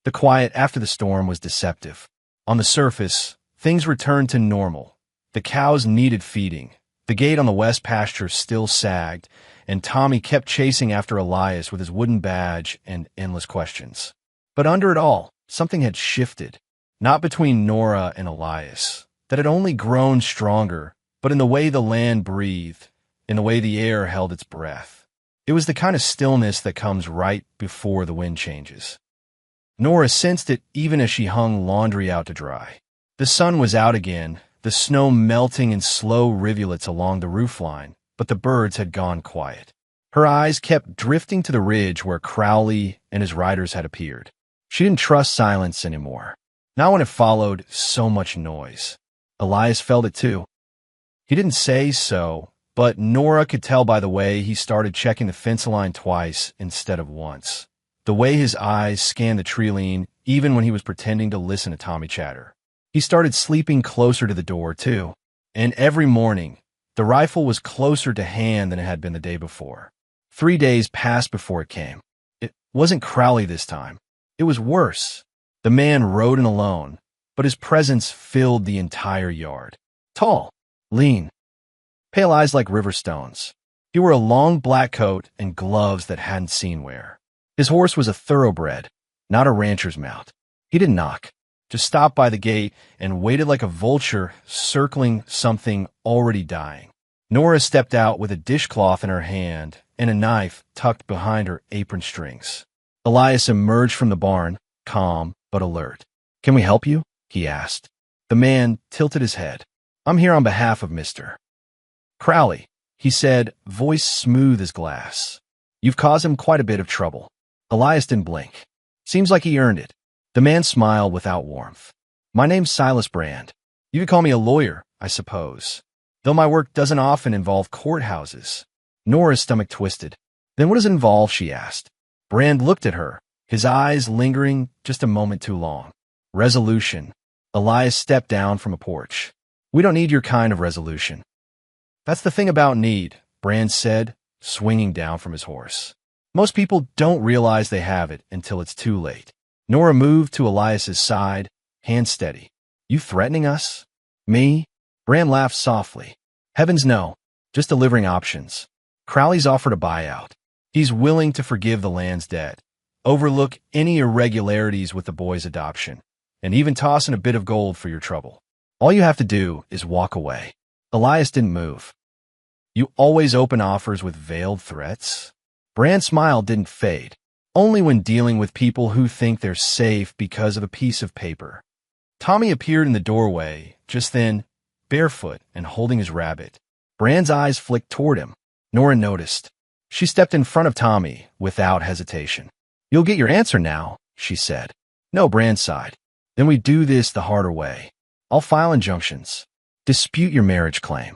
The quiet after the storm was deceptive. On the surface, things returned to normal. The cows needed feeding. The gate on the west pasture still sagged, and Tommy kept chasing after Elias with his wooden badge and endless questions. But under it all, something had shifted. Not between Nora and Elias, that had only grown stronger, but in the way the land breathed, in the way the air held its breath. It was the kind of stillness that comes right before the wind changes. Nora sensed it even as she hung laundry out to dry. The sun was out again, the snow melting in slow rivulets along the roofline, but the birds had gone quiet. Her eyes kept drifting to the ridge where Crowley and his riders had appeared. She didn't trust silence anymore. Not when it followed so much noise. Elias felt it too. He didn't say so, but Nora could tell by the way he started checking the fence line twice instead of once. The way his eyes scanned the tree line even when he was pretending to listen to Tommy chatter. He started sleeping closer to the door too. And every morning, the rifle was closer to hand than it had been the day before. 3 days passed before it came. It wasn't Crowley this time. It was worse. The man rode in alone, but his presence filled the entire yard. Tall, lean, pale eyes like river stones. He wore a long black coat and gloves that hadn't seen wear. His horse was a thoroughbred, not a rancher's mount. He didn't knock, just stopped by the gate and waited like a vulture circling something already dying. Nora stepped out with a dishcloth in her hand and a knife tucked behind her apron strings. Elias emerged from the barn, calm but alert. "Can we help you?" he asked. The man tilted his head. "I'm here on behalf of Mr. Crowley," he said, voice smooth as glass. "You've caused him quite a bit of trouble." Elias didn't blink. "Seems like he earned it." The man smiled without warmth. "My name's Silas Brand. You could call me a lawyer, I suppose, though my work doesn't often involve courthouses." Nora's stomach twisted. "Then what does it involve?" she asked. Brand looked at her, his eyes lingering just a moment too long. "Resolution." Elias stepped down from a porch. "We don't need your kind of resolution." "That's the thing about need," Brand said, swinging down from his horse. "Most people don't realize they have it until it's too late." Nora moved to Elias's side, hand steady. "You threatening us?" "Me?" Brand laughed softly. "Heavens no, just delivering options. Crowley's offered a buyout. He's willing to forgive the land's debt, overlook any irregularities with the boy's adoption, and even toss in a bit of gold for your trouble. All you have to do is walk away." Elias didn't move. "You always open offers with veiled threats?" Brand's smile didn't fade, only when dealing with people who think they're safe because of a piece of paper. Tommy appeared in the doorway just then, barefoot and holding his rabbit. Brand's eyes flicked toward him. Nora noticed. She stepped in front of Tommy without hesitation. "You'll get your answer now," she said. "No," Brand sighed. "Then we do this the harder way. I'll file injunctions. Dispute your marriage claim.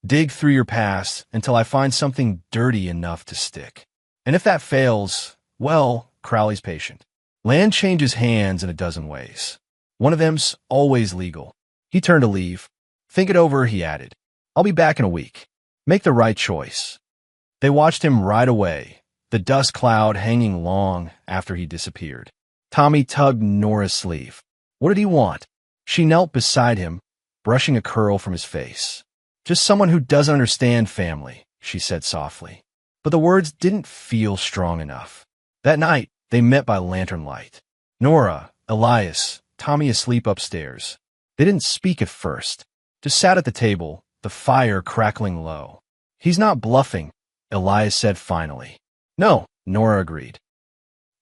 Dig through your past until I find something dirty enough to stick. And if that fails, well, Crowley's patient. Land changes hands in a dozen ways. One of them's always legal." He turned to leave. "Think it over," he added. "I'll be back in a week. Make the right choice." They watched him ride away, the dust cloud hanging long after he disappeared. Tommy tugged Nora's sleeve. What did he want? She knelt beside him, brushing a curl from his face. "Just someone who doesn't understand family," she said softly. But the words didn't feel strong enough. That night, they met by lantern light. Nora, Elias, Tommy asleep upstairs. They didn't speak at first, just sat at the table, the fire crackling low. "He's not bluffing," Elias said finally. "No," Nora agreed.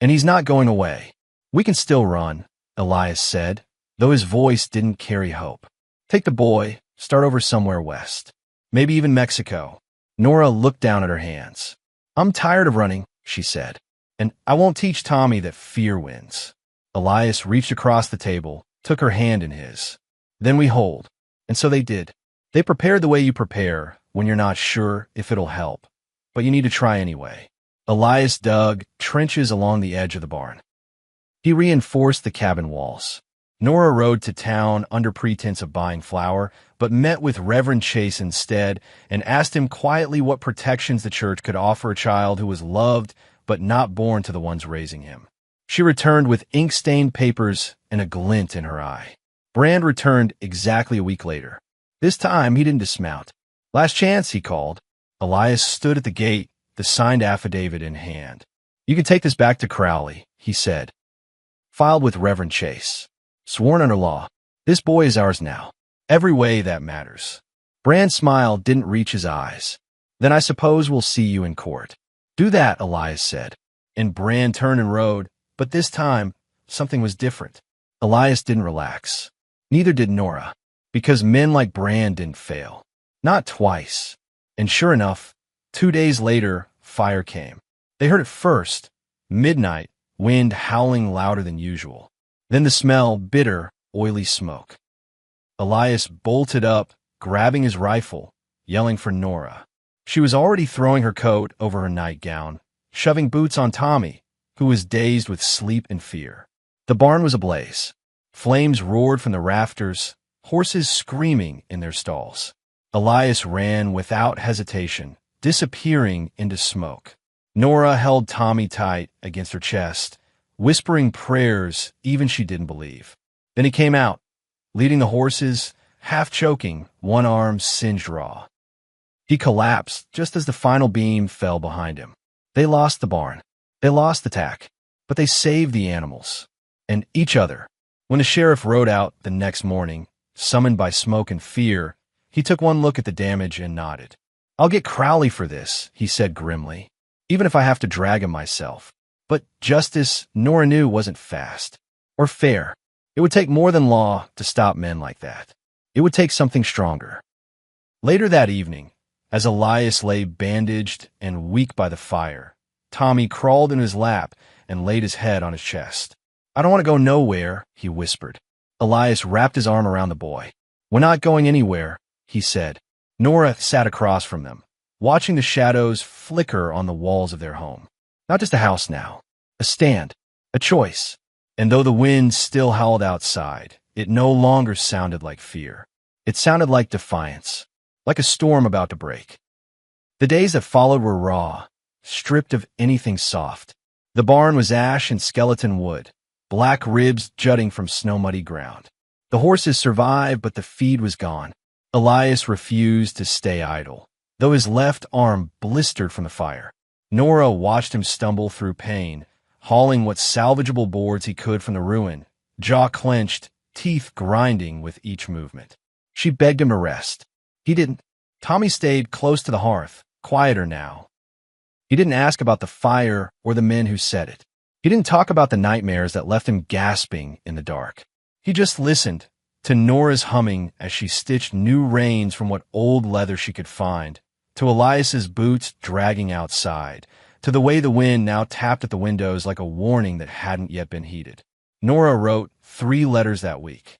"And he's not going away. We can still run," Elias said, though his voice didn't carry hope. "Take the boy, start over somewhere west. Maybe even Mexico." Nora looked down at her hands. "I'm tired of running," she said. "And I won't teach Tommy that fear wins." Elias reached across the table, took her hand in his. "Then we hold." And so they did. They prepared the way you prepare when you're not sure if it'll help, but you need to try anyway. Elias dug trenches along the edge of the barn. He reinforced the cabin walls. Nora rode to town under pretense of buying flour, but met with Reverend Chase instead and asked him quietly what protections the church could offer a child who was loved but not born to the ones raising him. She returned with ink-stained papers and a glint in her eye. Brand returned exactly a week later. This time, he didn't dismount. "Last chance," he called. Elias stood at the gate, the signed affidavit in hand. "You can take this back to Crowley," he said. "Filed with Reverend Chase. Sworn under law. This boy is ours now. Every way that matters." Brand's smile didn't reach his eyes. "Then I suppose we'll see you in court." "Do that," Elias said. And Brand turned and rode, but this time, something was different. Elias didn't relax. Neither did Nora, because men like Brand didn't fail. Not twice. And sure enough, 2 days later, fire came. They heard it first, midnight, wind howling louder than usual. Then the smell, bitter, oily smoke. Elias bolted up, grabbing his rifle, yelling for Nora. She was already throwing her coat over her nightgown, shoving boots on Tommy, who was dazed with sleep and fear. The barn was ablaze. Flames roared from the rafters, horses screaming in their stalls. Elias ran without hesitation, disappearing into smoke. Nora held Tommy tight against her chest, whispering prayers even she didn't believe. Then he came out, leading the horses, half choking, one arm singed raw. He collapsed just as the final beam fell behind him. They lost the barn. They lost the tack, but they saved the animals and each other. When the sheriff rode out the next morning, summoned by smoke and fear, he took one look at the damage and nodded. "I'll get Crowley for this," he said grimly, "even if I have to drag him myself." But justice, Nora knew, wasn't fast or fair. It would take more than law to stop men like that. It would take something stronger. Later that evening, as Elias lay bandaged and weak by the fire, Tommy crawled in his lap and laid his head on his chest. "I don't want to go nowhere," he whispered. Elias wrapped his arm around the boy. "We're not going anywhere," he said. Nora sat across from them, watching the shadows flicker on the walls of their home. Not just a house now, a stand, a choice. And though the wind still howled outside, it no longer sounded like fear. It sounded like defiance, like a storm about to break. The days that followed were raw, stripped of anything soft. The barn was ash and skeleton wood, black ribs jutting from snow-muddy ground. The horses survived, but the feed was gone. Elias refused to stay idle, though his left arm blistered from the fire. Nora watched him stumble through pain, hauling what salvageable boards he could from the ruin, jaw clenched, teeth grinding with each movement. She begged him to rest. He didn't. Tommy stayed close to the hearth, quieter now. He didn't ask about the fire or the men who set it. He didn't talk about the nightmares that left him gasping in the dark. He just listened to Nora's humming as she stitched new reins from what old leather she could find, to Elias's boots dragging outside, to the way the wind now tapped at the windows like a warning that hadn't yet been heeded. Nora wrote 3 letters that week.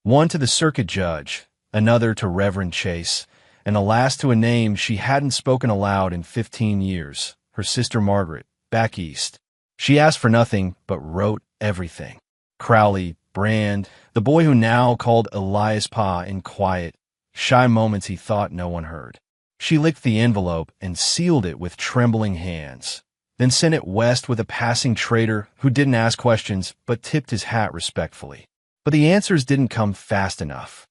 One to the circuit judge, another to Reverend Chase, and the last to a name she hadn't spoken aloud in 15 years, her sister Margaret, back east. She asked for nothing, but wrote everything. Crowley, Brand, the boy who now called Elias Pa in quiet, shy moments he thought no one heard. She licked the envelope and sealed it with trembling hands, then sent it west with a passing trader who didn't ask questions but tipped his hat respectfully. But the answers didn't come fast enough.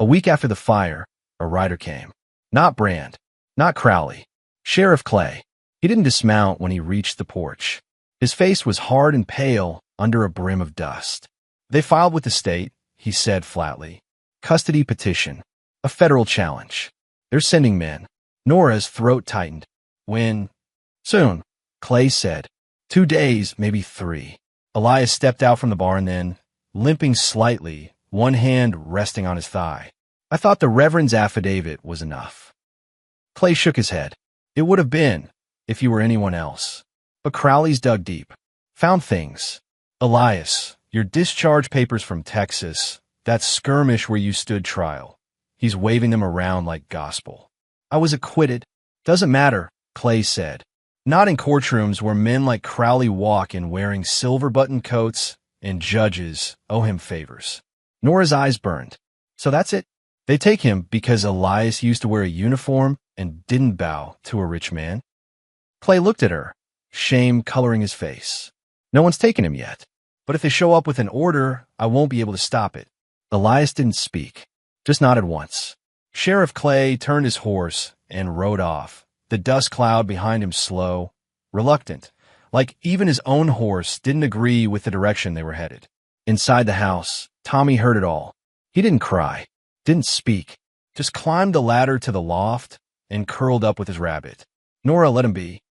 A week after the fire, a rider came. Not Brand, not Crowley, Sheriff Clay. He didn't dismount when he reached the porch. His face was hard and pale under a brim of dust. "They filed with the state," he said flatly. "Custody petition. A federal challenge. They're sending men." Nora's throat tightened. "When?" "Soon," Clay said. 2 days, maybe 3. Elias stepped out from the barn then, limping slightly, one hand resting on his thigh. "I thought the Reverend's affidavit was enough." Clay shook his head. "It would have been, if you were anyone else. But Crowley's dug deep. Found things. Elias, your discharge papers from Texas, that skirmish where you stood trial. He's waving them around like gospel. I was acquitted. Doesn't matter," Clay said. "Not in courtrooms where men like Crowley walk in wearing silver-buttoned coats and judges owe him favors." Nora's eyes burned. "So that's it? They take him because Elias used to wear a uniform and didn't bow to a rich man?" Clay looked at her, shame coloring his face. "No one's taken him yet. But if they show up with an order, I won't be able to stop it." Elias didn't speak, just nodded once. Sheriff Clay turned his horse and rode off, the dust cloud behind him slow, reluctant, like even his own horse didn't agree with the direction they were headed. Inside the house, Tommy heard it all. He didn't cry, didn't speak, just climbed the ladder to the loft and curled up with his rabbit. Nora let him be.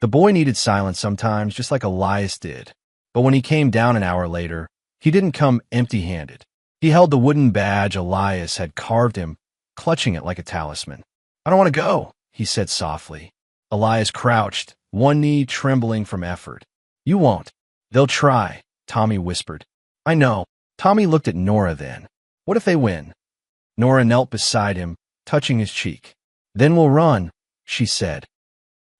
The boy needed silence sometimes, just like Elias did. But when he came down an hour later, he didn't come empty-handed. He held the wooden badge Elias had carved him, clutching it like a talisman. "I don't want to go," he said softly. Elias crouched, one knee trembling from effort. "You won't. They'll try," Tommy whispered. "I know." Tommy looked at Nora then. "What if they win?" Nora knelt beside him, touching his cheek. "Then we'll run," she said.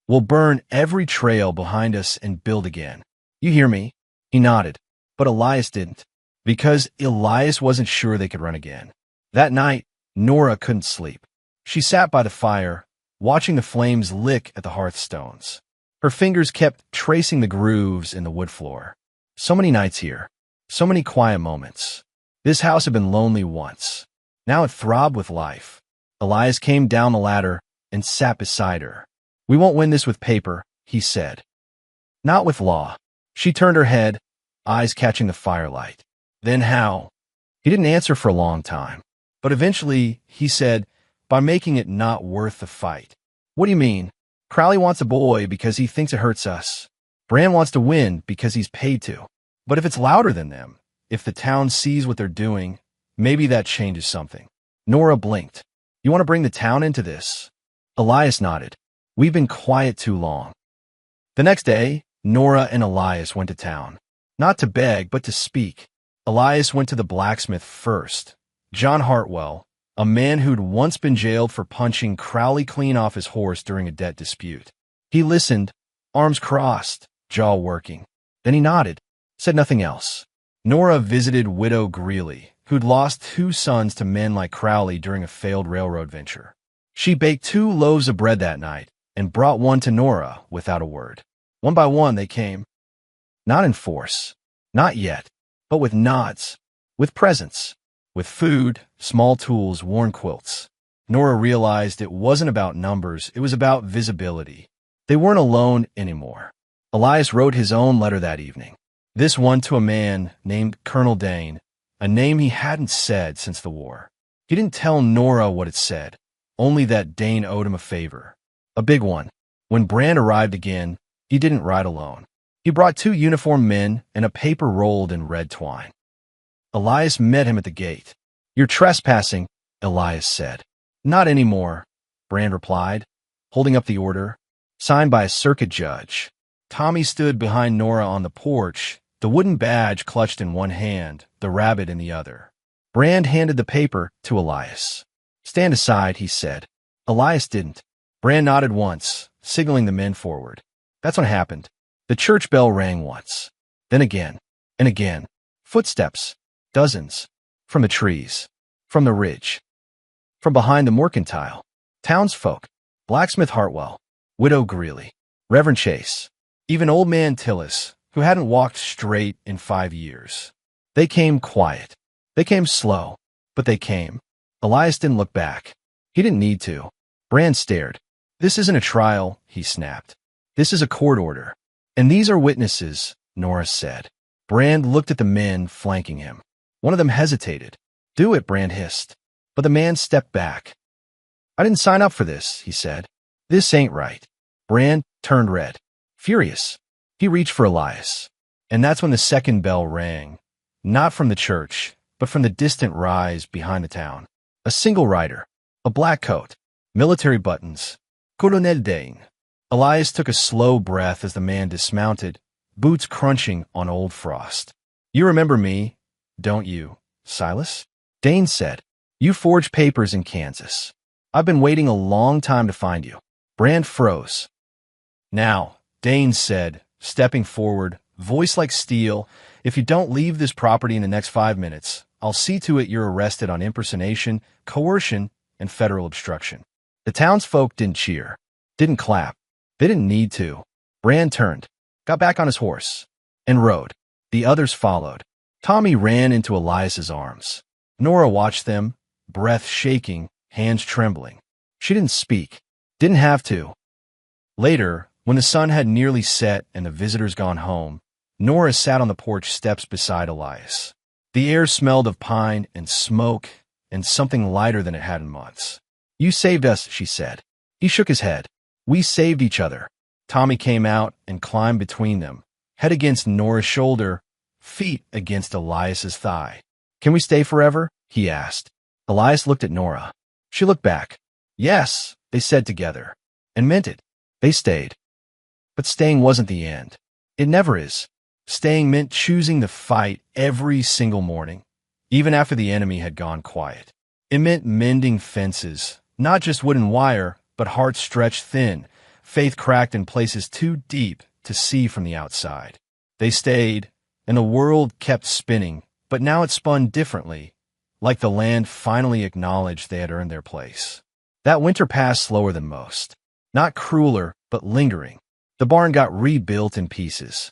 "We'll burn every trail behind us and build again. You hear me?" He nodded, but Elias didn't, because Elias wasn't sure they could run again. That night, Nora couldn't sleep. She sat by the fire, watching the flames lick at the hearthstones. Her fingers kept tracing the grooves in the wood floor. So many nights here, so many quiet moments. This house had been lonely once. Now it throbbed with life. Elias came down the ladder and sat beside her. "We won't win this with paper," he said. "Not with law." She turned her head, eyes catching the firelight. Then how? He didn't answer for a long time. But eventually, he said, by making it not worth the fight. What do you mean? Crowley wants a boy because he thinks it hurts us. Bran wants to win because he's paid to. But if it's louder than them, if the town sees what they're doing, maybe that changes something. Nora blinked. You want to bring the town into this? Elias nodded. We've been quiet too long. The next day, Nora and Elias went to town. Not to beg, but to speak. Elias went to the blacksmith first. John Hartwell, a man who'd once been jailed for punching Crowley clean off his horse during a debt dispute. He listened, arms crossed, jaw working. Then he nodded, said nothing else. Nora visited Widow Greeley, who'd lost 2 sons to men like Crowley during a failed railroad venture. She baked 2 loaves of bread that night and brought one to Nora without a word. One by one they came. Not in force, not yet, but with nods, with presents, with food, small tools, worn quilts. Nora realized it wasn't about numbers, it was about visibility. They weren't alone anymore. Elias wrote his own letter that evening. This one to a man named Colonel Dane, a name he hadn't said since the war. He didn't tell Nora what it said, only that Dane owed him a favor. A big one. When Bran arrived again, he didn't ride alone. He brought 2 uniformed men and a paper rolled in red twine. Elias met him at the gate. You're trespassing, Elias said. Not anymore, Bran replied, holding up the order, signed by a circuit judge. Tommy stood behind Nora on the porch, the wooden badge clutched in one hand, the rabbit in the other. Bran handed the paper to Elias. Stand aside, he said. Elias didn't. Bran nodded once, signaling the men forward. That's what happened. The church bell rang once. Then again, and again. Footsteps. Dozens. From the trees. From the ridge. From behind the mercantile. Townsfolk. Blacksmith Hartwell. Widow Greeley. Reverend Chase. Even old man Tillis, who hadn't walked straight in 5 years. They came quiet. They came slow. But they came. Elias didn't look back. He didn't need to. Bran stared. This isn't a trial, he snapped. This is a court order. And these are witnesses, Nora said. Bran looked at the men flanking him. One of them hesitated. Do it, Bran hissed. But the man stepped back. I didn't sign up for this, he said. This ain't right. Bran turned red. Furious. He reached for Elias. And that's when the second bell rang. Not from the church, but from the distant rise behind the town. A single rider. A black coat. Military buttons. Colonel Dane. Elias took a slow breath as the man dismounted, boots crunching on old frost. You remember me, don't you, Silas? Dane said. You forged papers in Kansas. I've been waiting a long time to find you. Bran froze. Now, Dane said, stepping forward, voice like steel, if you don't leave this property in the next 5 minutes, I'll see to it you're arrested on impersonation, coercion, and federal obstruction. The townsfolk didn't cheer, didn't clap. They didn't need to. Bran turned, got back on his horse, and rode. The others followed. Tommy ran into Elias's arms. Nora watched them, breath shaking, hands trembling. She didn't speak, didn't have to. Later, when the sun had nearly set and the visitors gone home, Nora sat on the porch steps beside Elias. The air smelled of pine and smoke and something lighter than it had in months. You saved us, she said. He shook his head. We saved each other. Tommy came out and climbed between them, head against Nora's shoulder, feet against Elias's thigh. Can we stay forever? He asked. Elias looked at Nora. She looked back. Yes, they said together, and meant it. They stayed. But staying wasn't the end. It never is. Staying meant choosing the fight every single morning, even after the enemy had gone quiet. It meant mending fences, not just wood and wire, but hearts stretched thin, faith cracked in places too deep to see from the outside. They stayed, and the world kept spinning, but now it spun differently, like the land finally acknowledged they had earned their place. That winter passed slower than most. Not crueler, but lingering. The barn got rebuilt in pieces.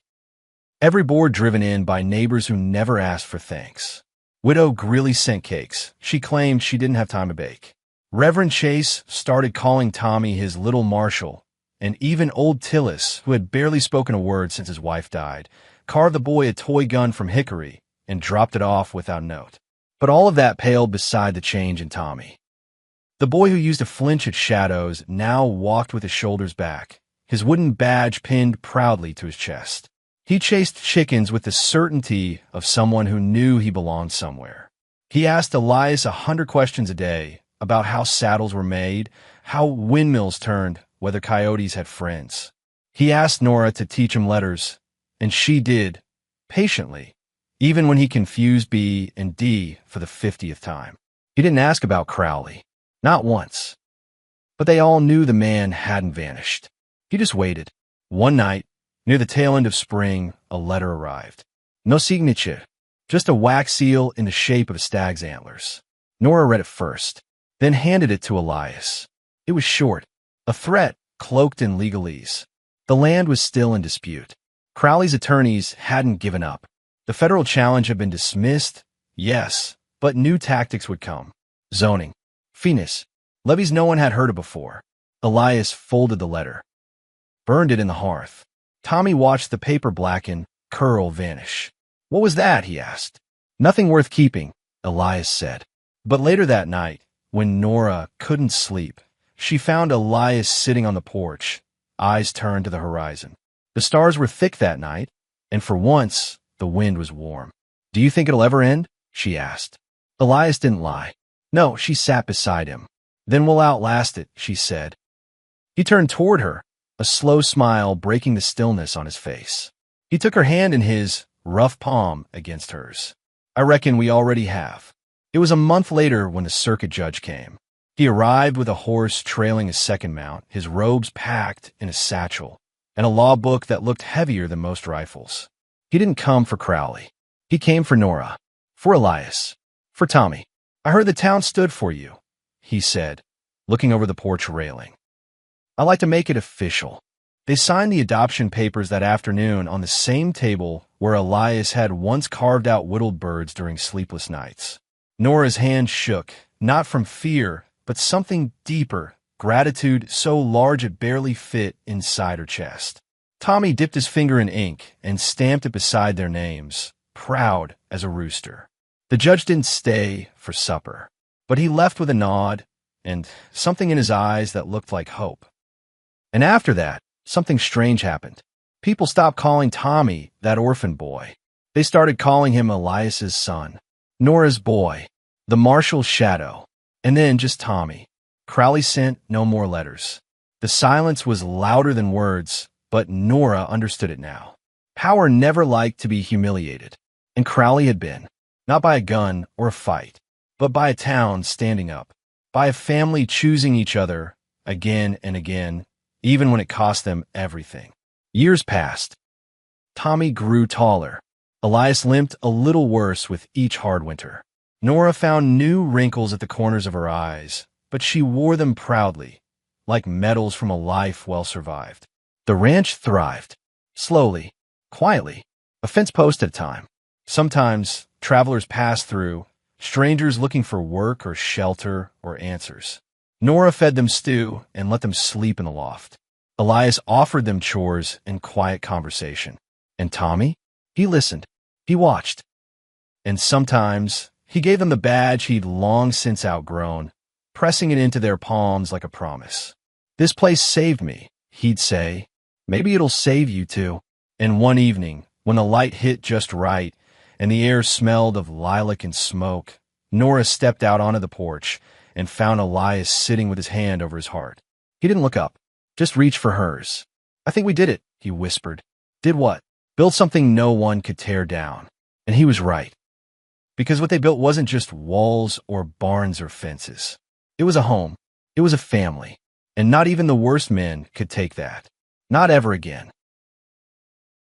Every board driven in by neighbors who never asked for thanks. Widow Greeley sent cakes. She claimed she didn't have time to bake. Reverend Chase started calling Tommy his little marshal, and even old Tillis, who had barely spoken a word since his wife died, carved the boy a toy gun from hickory and dropped it off without note. But all of that paled beside the change in Tommy. The boy who used to flinch at shadows now walked with his shoulders back, his wooden badge pinned proudly to his chest. He chased chickens with the certainty of someone who knew he belonged somewhere. He asked Elias 100 questions a day about how saddles were made, how windmills turned, whether coyotes had friends. He asked Nora to teach him letters, and she did, patiently, even when he confused B and D for the 50th time. He didn't ask about Crowley, not once. But they all knew the man hadn't vanished. He just waited. One night, near the tail end of spring, a letter arrived. No signature, just a wax seal in the shape of a stag's antlers. Nora read it first, then handed it to Elias. It was short, a threat cloaked in legalese. The land was still in dispute. Crowley's attorneys hadn't given up. The federal challenge had been dismissed, yes, but new tactics would come. Zoning, fees, levies no one had heard of before. Elias folded the letter, burned it in the hearth. Tommy watched the paper blacken, curl, vanish. What was that? He asked. Nothing worth keeping, Elias said. But later that night, when Nora couldn't sleep, she found Elias sitting on the porch, eyes turned to the horizon. The stars were thick that night, and for once, the wind was warm. Do you think it'll ever end? She asked. Elias didn't lie. No, she sat beside him. Then we'll outlast it, she said. He turned toward her, a slow smile breaking the stillness on his face. He took her hand in his, rough palm against hers. I reckon we already have. It was a month later when the circuit judge came. He arrived with a horse trailing his second mount, his robes packed in a satchel, and a law book that looked heavier than most rifles. He didn't come for Crowley. He came for Nora, for Elias, for Tommy. I heard the town stood for you, he said, looking over the porch railing. I like to make it official. They signed the adoption papers that afternoon on the same table where Elias had once carved out whittled birds during sleepless nights. Nora's hand shook, not from fear, but something deeper, gratitude so large it barely fit inside her chest. Tommy dipped his finger in ink and stamped it beside their names, proud as a rooster. The judge didn't stay for supper, but he left with a nod and something in his eyes that looked like hope. And after that, something strange happened. People stopped calling Tommy that orphan boy. They started calling him Elias's son, Nora's boy, the marshal's shadow, and then just Tommy. Crowley sent no more letters. The silence was louder than words, but Nora understood it now. Power never liked to be humiliated, and Crowley had been, not by a gun or a fight, but by a town standing up, by a family choosing each other again and again, even when it cost them everything. Years passed. Tommy grew taller. Elias limped a little worse with each hard winter. Nora found new wrinkles at the corners of her eyes, but she wore them proudly, like medals from a life well survived. The ranch thrived, slowly, quietly, a fence post at a time. Sometimes travelers passed through, strangers looking for work or shelter or answers. Nora fed them stew and let them sleep in the loft. Elias offered them chores and quiet conversation. And Tommy? He listened. He watched. And sometimes he gave them the badge he'd long since outgrown, pressing it into their palms like a promise. This place saved me, he'd say. Maybe it'll save you too. And one evening, when the light hit just right and the air smelled of lilac and smoke, Nora stepped out onto the porch and found Elias sitting with his hand over his heart. He didn't look up, just reached for hers. I think we did it, he whispered. Did what? Build something no one could tear down. And he was right. Because what they built wasn't just walls or barns or fences. It was a home. It was a family. And not even the worst men could take that. Not ever again.